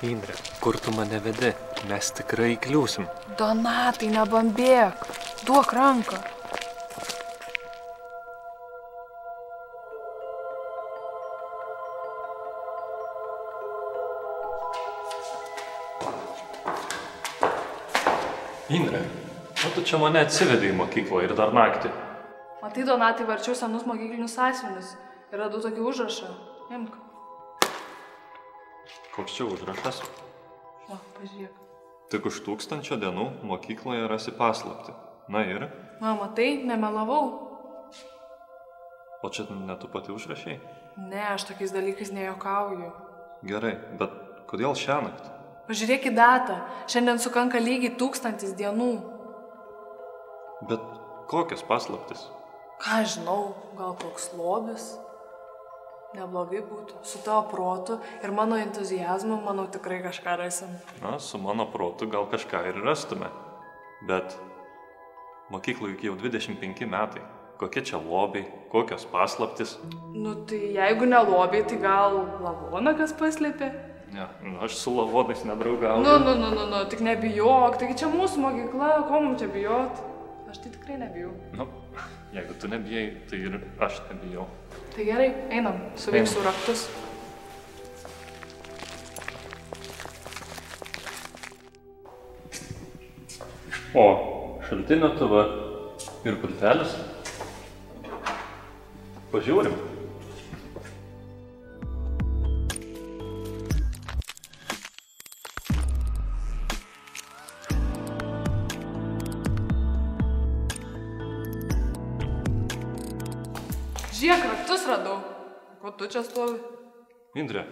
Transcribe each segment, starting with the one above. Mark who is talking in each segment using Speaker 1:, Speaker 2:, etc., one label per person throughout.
Speaker 1: Indre, kur tu mane vedi? Mes tikrai įkliūsim.
Speaker 2: Donatai, nebambėk. Duok ranką.
Speaker 1: Indre, tu čia mane atsivedai į mokyklą ir dar naktį.
Speaker 2: Matai, Donatai, varčiau senus mokyklinius sąsiuvinius ir radau tokį užrašą. Imk.
Speaker 1: Koks čia užrašas?
Speaker 2: Va, pažiūrėk.
Speaker 1: Tik už 1000 dienų mokykloje rasi paslaptį. Na ir?
Speaker 2: Na, matai, nemelavau.
Speaker 1: O čia ne tu pati užrašei?
Speaker 2: Ne, aš tokiais dalykais nejuokauju.
Speaker 1: Gerai, bet kodėl šiąnakt?
Speaker 2: Pažiūrėk į datą. Šiandien sukanka lygiai 1000 dienų.
Speaker 1: Bet kokios paslaptis?
Speaker 2: Ką žinau, gal koks lobis? Neblogai būtų. Su tavo protu ir mano entuziazmu, manau, tikrai kažką rasim.
Speaker 1: Na, su mano protu gal kažką ir rastume. Bet mokyklai jau 25 metai. Kokie čia lobiai, kokios paslaptis?
Speaker 2: Nu, tai jeigu ne lobiai, tai gal lavoną kas paslėpė?
Speaker 1: Ne, aš su lavonais nedraugauju.
Speaker 2: Nu, tik nebijok. Taigi čia mūsų mokykla, ko mums čia bijot? Aš tai tikrai nebijau.
Speaker 1: Nu, jeigu tu nebijai, tai ir aš nebijau.
Speaker 2: Tai gerai, einam, surinksiu raktus.
Speaker 1: O, šaltinio TV ir pultelis. Pažiūrim.
Speaker 2: Žiūrėk, raktus radau. Ko tu čia stovi?
Speaker 1: Indre,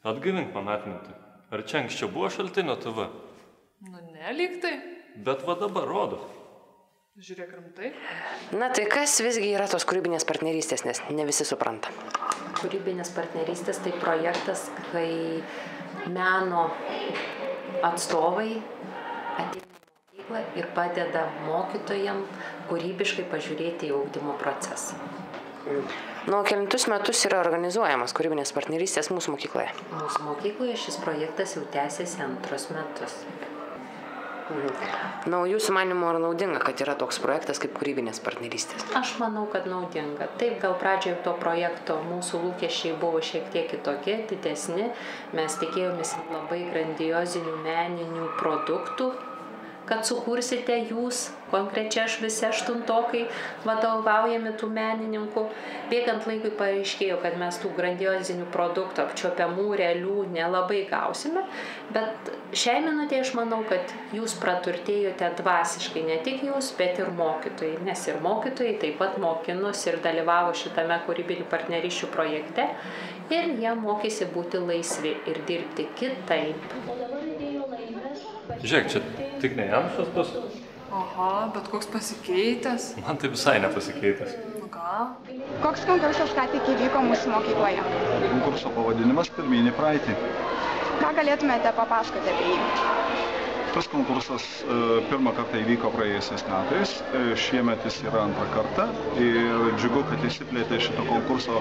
Speaker 1: atgaivink man atmintį. Ar čia anksčiau buvo šaltinio TV?
Speaker 2: Nu, ne, lyg tai.
Speaker 1: Bet va dabar rodo.
Speaker 2: Žiūrėk, rimtai.
Speaker 3: Na tai kas visgi yra tos kūrybinės partnerystės, nes ne visi supranta.
Speaker 4: Kūrybinės partnerystės tai projektas, kai meno atstovai ateina į mokyklą ir padeda mokytojams kūrybiškai pažiūrėti į ugdymo procesą.
Speaker 3: Nuo kelintus metus yra organizuojamas kūrybinės partnerystės mūsų mokykloje.
Speaker 4: Mūsų mokykloje šis projektas jau tęsiasi 2 metus.
Speaker 3: Na, jūsų manymu, ar naudinga, kad yra toks projektas kaip kūrybinės partnerystės?
Speaker 4: Aš manau, kad naudinga. Taip, gal pradžioje to projekto mūsų lūkesčiai buvo šiek tiek kitokie, didesni. Mes tikėjomės labai grandiozinių meninių produktų, kad sukursite jūs, konkrečiai aš visi 8-tokai, vadovaujami tų menininkų. Bėgant laikui paaiškėjo, kad mes tų grandiozinių produktų apčiuopiamų, realių nelabai gausime, bet šiai minutė aš manau, kad jūs praturtėjote dvasiškai, ne tik jūs, bet ir mokytojai, nes ir mokytojai taip pat mokinus ir dalyvavo šitame kūrybinių partnerysčių projekte ir jie mokėsi būti laisvi ir dirbti kitaip.
Speaker 1: Žiūrėk, čia tik ne Janšas bus?
Speaker 2: Aha, bet koks pasikeitęs.
Speaker 1: Man tai visai nepasikeitęs.
Speaker 2: Nu ką?
Speaker 5: Koks konkursas ką tik įvyko mūsų mokykloje?
Speaker 6: Konkurso pavadinimas Pirmyn į praeitį.
Speaker 5: Ką galėtumėte papasakoti apie jį?
Speaker 6: Tas konkursas pirmą kartą įvyko praėjusiais metais, šiemet jis yra 2 kartą ir džiugu, kad išsiplėtė šito konkurso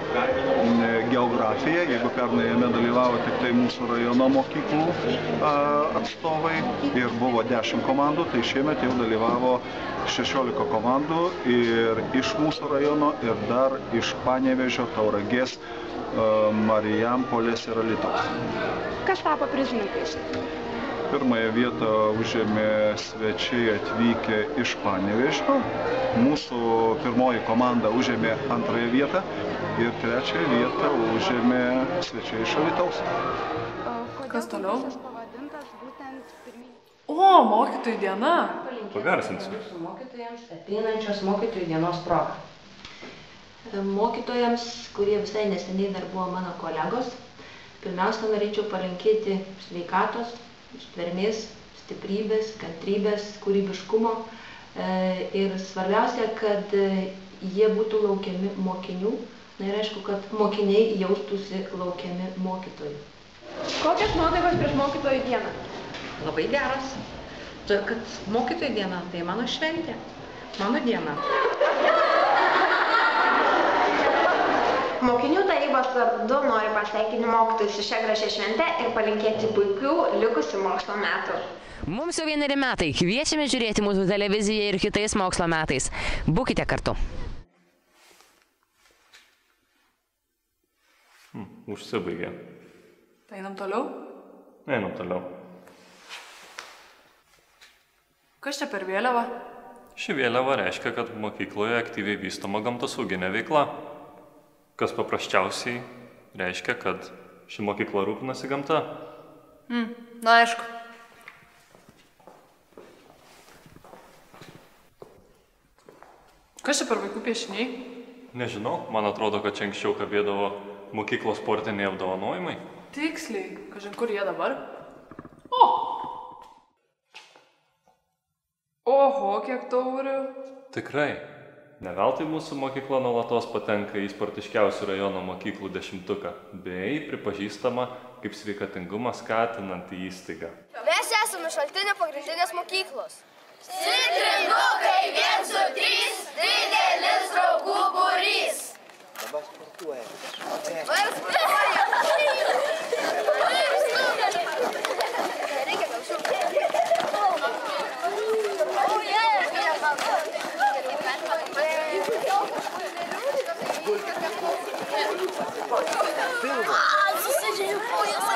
Speaker 6: geografija. Jeigu pernai jame dalyvavo tik tai mūsų rajono mokyklų atstovai ir buvo 10 komandų, tai šiemet jau dalyvavo 16 komandų ir iš mūsų rajono ir dar iš Panevėžio, Tauragės, Marijampolės ir Alytaus.
Speaker 5: Kas tapo prizininkais?
Speaker 6: Pirmąją vietą užėmė svečiai atvykę iš Panevėžio. Mūsų pirmoji komanda užėmė 2 vietą ir 3 vietą užėmė svečiai iš Alytaus.
Speaker 2: Kas toliau? O, mokytojų diena.
Speaker 1: Pagarsinsiu.
Speaker 4: Mūsų mokytojams ateinančios mokytojų dienos proga. Mokytojams, kurie visai neseniai dar buvo mano kolegos, pirmiausia, norėčiau palinkėti sveikatos, ištvermės, stiprybės, kantrybės, kūrybiškumo ir svarbiausia, kad jie būtų laukiami mokinių, na ir aišku, kad mokiniai jaustųsi laukiami mokytojų.
Speaker 5: Kokios nuotaikos prieš mokytojų dieną?
Speaker 4: Labai geras. Todėl, kad mokytojų diena tai mano šventė, mano diena.
Speaker 5: Mokinių taryba
Speaker 7: mokyklos vardu noriu pasveikinti mokytojus su šia gražia švente ir palinkėti puikių likusių mokslo metų.
Speaker 3: Mums jau 1 metai. Kviečiame žiūrėti mūsų televiziją ir kitais mokslo metais. Būkite kartu.
Speaker 1: Užsibaigė.
Speaker 2: Tai einam toliau?
Speaker 1: Einam toliau.
Speaker 2: Kas čia per vėliava?
Speaker 1: Ši vėliava reiškia, kad mokykloje aktyviai vystoma gamtosauginė veikla. Kas paprasčiausiai reiškia, kad ši mokykla rūpinasi gamta.
Speaker 2: Na, aišku. Kas čia per vaikų piešiniai?
Speaker 1: Nežinau, man atrodo, kad čia anksčiau kabėdavo mokyklos sportiniai apdovanojimai.
Speaker 2: Tiksliai. Kažin, kur jie dabar? Oho, kiek taurių.
Speaker 1: Tikrai. Ne veltui mūsų mokykla nuolatos patenka į sportiškiausių rajono mokyklų 10-tuką, bei pripažįstama kaip sveikatingumą skatinanti įstaiga.
Speaker 8: Mes esame Šaltinio pagrindinės mokyklos. Citrinukai 1, 2, 3, didelis draugų būrys. Dabar sportuoja. Reikia gal šių. Susidžiai kojas.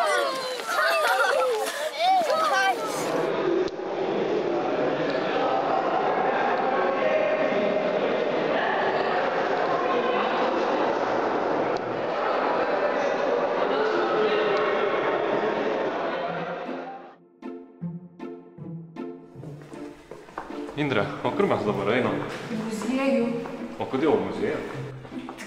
Speaker 1: Indre, o kur mes dabar einam?
Speaker 2: Į muziejų.
Speaker 1: O kodėl muziejų?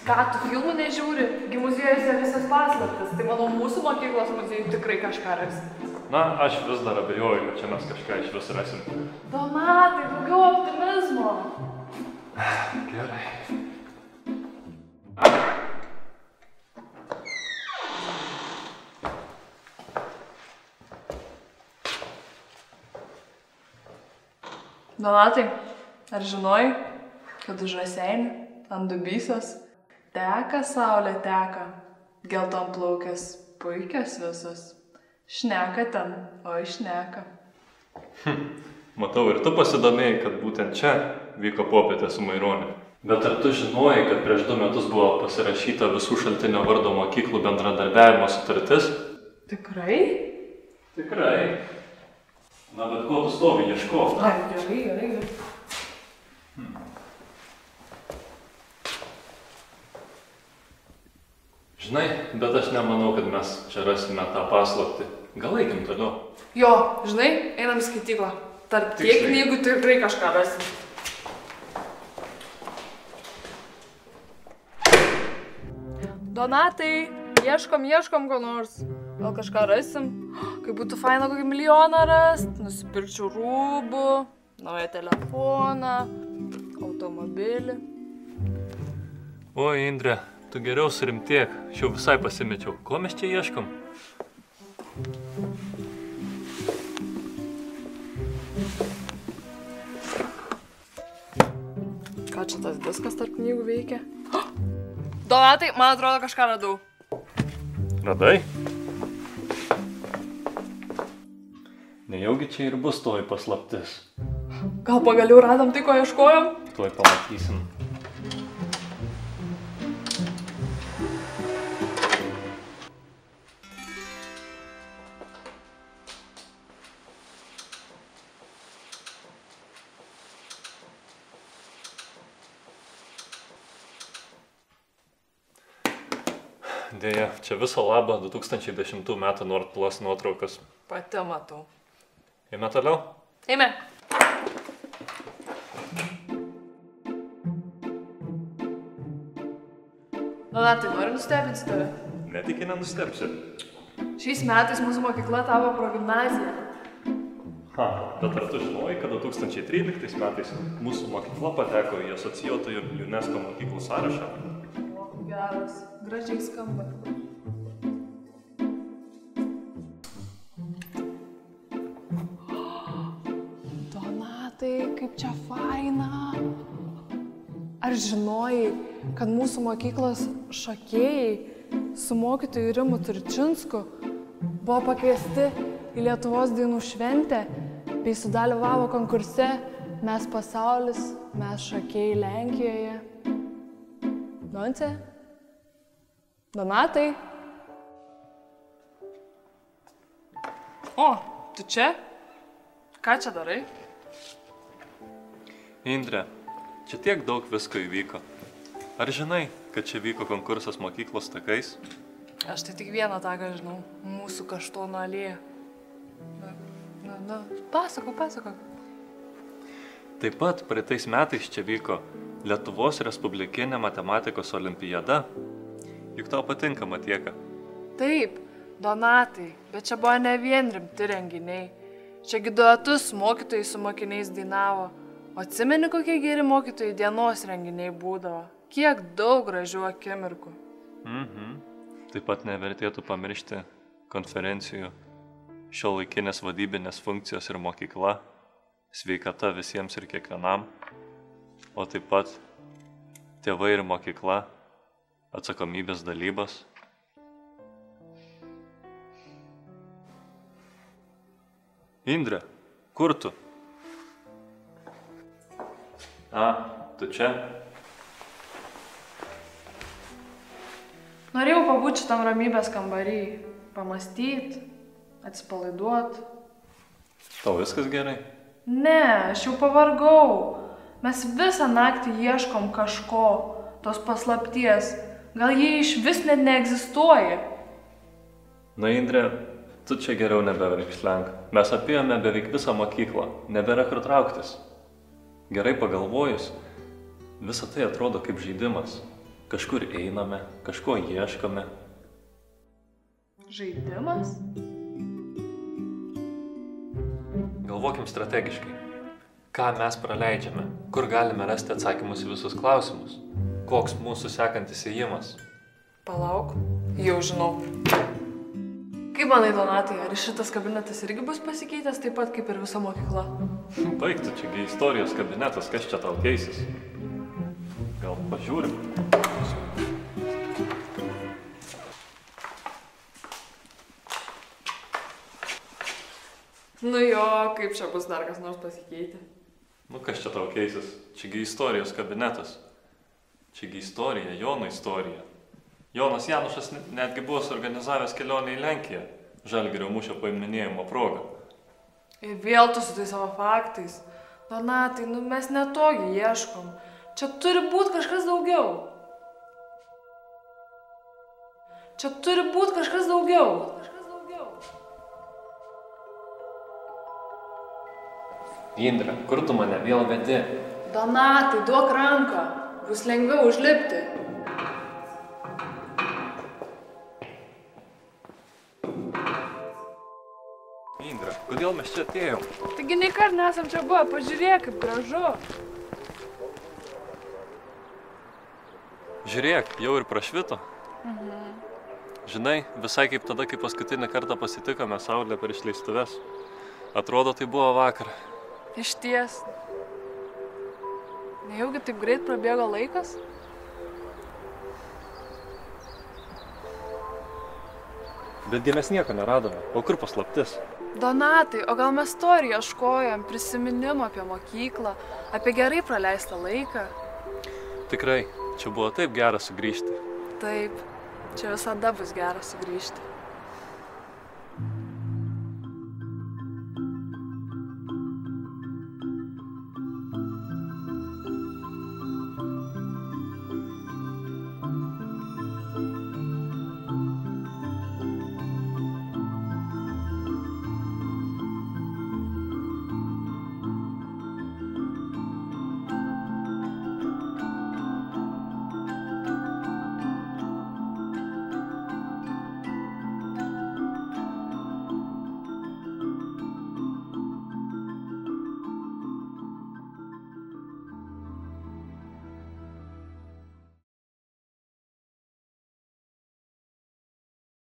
Speaker 2: Ką, tu filmų nežiūri? Gi muziejuose visas paslaptis. Tai manau, mūsų mokyklos muziejų tikrai kažką rasi.
Speaker 1: Na, aš vis dar abejoju, kad čia mes kažką iš vis rasim.
Speaker 2: Donatai, daugiau optimizmo.
Speaker 1: Gerai.
Speaker 2: Donatai, ar žinojai, kad už Raseinių, ant Dubysos, teka saulė teka, geltonplaukės puikios visos. Šneka ten, oi šneka.
Speaker 1: Matau, ir tu pasidomėjai, kad būtent čia vyko popietė su Maironiu. Bet ar tu žinojai, kad prieš 2 metus buvo pasirašyta visų Šaltinio vardo mokyklų bendradarbiavimo sutartis?
Speaker 2: Tikrai?
Speaker 1: Tikrai. Na, bet ko tu stovi, ieškok.
Speaker 2: Ai, gerai.
Speaker 1: Žinai, bet aš nemanau, kad mes čia rasime tą paslaptį. Gal eikim toliau.
Speaker 2: Jo, žinai, einam į skaityklą. Tarp tiek knygų tikrai kažką rasim. Donatai, ieškom ko nors. Gal kažką rasim? Kai būtų faina kokį milijoną rast, nusipirkčiau rūbų, naują telefoną, automobilį.
Speaker 1: Oi, Indre, tu geriau surimtėk, aš jau visai pasimečiau. Ko mes čia ieškom?
Speaker 2: Ką čia tas diskas tarp knygų veikia? Donatai, man atrodo, kažką radau.
Speaker 1: Radai? Nejaugi čia ir bus toji paslaptis.
Speaker 2: Gal pagaliau radom tai, ko ieškojom?
Speaker 1: Tuoj pamatysim. Deja, čia viso labo 2010 metų Nord Plus nuotraukas.
Speaker 2: Pati matau.
Speaker 1: Eime toliau?
Speaker 2: Eime. Donatai, noriu nustebinti tave.
Speaker 1: Netikiai nenustebsi.
Speaker 2: Šiais metais mūsų mokykla tapo progimnazija.
Speaker 1: Bet ar tu žinojai, kad 2013 metais mūsų mokykla pateko į asocijuotųjų UNESCO mokyklų sąrašą?
Speaker 2: Geras, gražiai skamba. Donatai, kaip čia faina. Ar žinojai, kad mūsų mokyklos šokėjai su mokytoju Rimu Turčinsku buvo pakviesti į Lietuvos dainų šventę bei sudalyvavo konkurse Mes pasaulis, mes šokėjai Lenkijoje. Doncė? Donatai? O, tu čia? Ką čia darai?
Speaker 1: Indre, čia tiek daug visko įvyko. Ar žinai, kad čia vyko konkursas mokyklos takais?
Speaker 2: Aš tai tik vieną taką žinau. Mūsų Kaštonų alėja. Pasakok.
Speaker 1: Taip pat praeitais metais čia vyko Lietuvos Respublikinė matematikos olimpiada. Juk tau patinka matieka?
Speaker 2: Taip, Donatai, bet čia buvo ne vien rimti renginiai. Čiagi duetus mokytojai su mokiniais dainavo. O atsimeni, kokie geri mokytojai dienos renginiai būdavo. Kiek daug gražių akimirkų.
Speaker 1: Taip pat nevertėtų pamiršti konferencijų, šiuolaikinės vadybinės funkcijos ir mokykla, sveikata visiems ir kiekvienam, o taip pat tėvai ir mokykla, atsakomybės dalybos. Indre, kur tu? Tu čia?
Speaker 2: Norėjau pabūti šitam ramybės kambarį, pamastyti, atsipalaiduoti.
Speaker 1: Tau viskas gerai?
Speaker 2: Ne, aš jau pavargau. Mes visą naktį ieškom kažko, tos paslapties. Gal jie iš vis net neegzistuoja.
Speaker 1: Na, Indre, tu čia geriau nebeverkšlenk. Mes apėjome beveik visą mokyklą, nebėra kur trauktis. Gerai pagalvojus, visa tai atrodo kaip žaidimas. Kažkur einame, kažko ieškome.
Speaker 2: Žaidimas?
Speaker 1: Galvokim strategiškai. Ką mes praleidžiame? Kur galime rasti atsakymus į visus klausimus? Koks mūsų sekantis ėjimas?
Speaker 2: Palauk, jau žinau. Kaip manai, Donatai, ar šitas kabinetas irgi bus pasikeitęs taip pat kaip ir visa mokykla?
Speaker 1: Baik tu, čiagi istorijos kabinetas, kas čia tau keisis? Gal pažiūrim?
Speaker 2: Nu jo, kaip čia bus dar kas nors pasikeitę?
Speaker 1: Nu kas čia tau keisis? Čiagi istorijos kabinetas. Čiagi istorija, Jono istorija. Jonas Janušas netgi buvo suorganizavęs kelionę į Lenkiją, Žalgirio mūšio paminėjimo proga.
Speaker 2: Ir vėl tu su tai savo faktais. Donatai, mes netogi ieškom. Čia turi būti kažkas daugiau.
Speaker 1: Indre, kur tu mane vėl vedi?
Speaker 2: Donatai, duok ranką. Bus lengviau užlipti.
Speaker 1: Indre, kodėl mes čia atėjom?
Speaker 2: Taigi niekart nesam čia buvę, pažiūrėk, kaip gražu.
Speaker 1: Žiūrėk, jau ir prašvito. Žinai, visai kaip tada, kai paskutinį kartą pasitikome Saulę per išleistuves. Atrodo, tai buvo vakar.
Speaker 2: Išties. Nejaugi taip greit prabėgo laikas?
Speaker 1: Betgi mes nieko neradome. O kur paslaptis?
Speaker 2: Donatai, o gal mes to ir ieškojom, prisiminimo apie mokyklą, apie gerai praleistą laiką?
Speaker 1: Tikrai, čia buvo taip gera sugrįžti.
Speaker 2: Taip, čia visada bus gera sugrįžti.